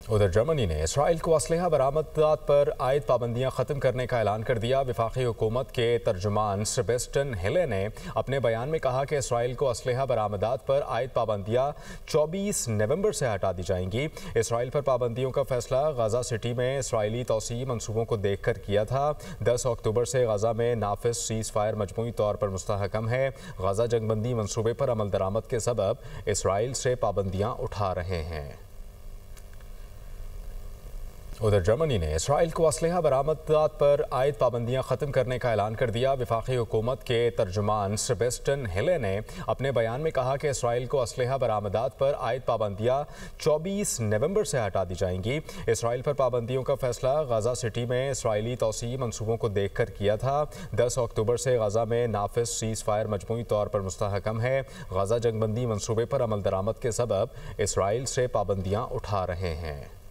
उधर जर्मनी ने इसराइल को असलहा बरामदात पर आयद पाबंदियां ख़त्म करने का ऐलान कर दिया। वफाकी हुकूमत के तर्जुमान सेबेस्टियन हिले ने अपने बयान में कहा कि इसराइल को असलहा बरामदात पर आयद पाबंदियां 24 नवंबर से हटा दी जाएंगी। इसराइल पर पाबंदियों का फैसला गजा सिटी में इसराइली तोसी मनसूबों को देख कर किया था। 10 अक्टूबर से गजा में नाफिज सीज़ फायर मजमूई तौर पर मुस्तहकम है। गजा जंगबंदी मनसूबे पर अमल दरामद के सबब इसराइल से पाबंदियां उठा रहे हैं। उधर जर्मनी ने इसराइल को असलहा बरामदात पर आयद पाबंदियां ख़त्म करने का ऐलान कर दिया। वफाकी हुकूमत के तर्जुमान सेबेस्टियन हिले ने अपने बयान में कहा कि इसराइल को असलहा बरामदात पर आयद पाबंदियां 24 नवंबर से हटा दी जाएंगी। इसराइल पर पाबंदियों का फैसला गजा सिटी में इसराइली तोसी मनसूबों को देख कर किया था। 10 अक्टूबर से गजा में नाफिज सीज़ फायर मजमूई तौर पर मुस्तहकम है। गजा जंगबंदी मनसूबे पर अमल दरामद के सबब इसराइल से पाबंदियां उठा रहे हैं।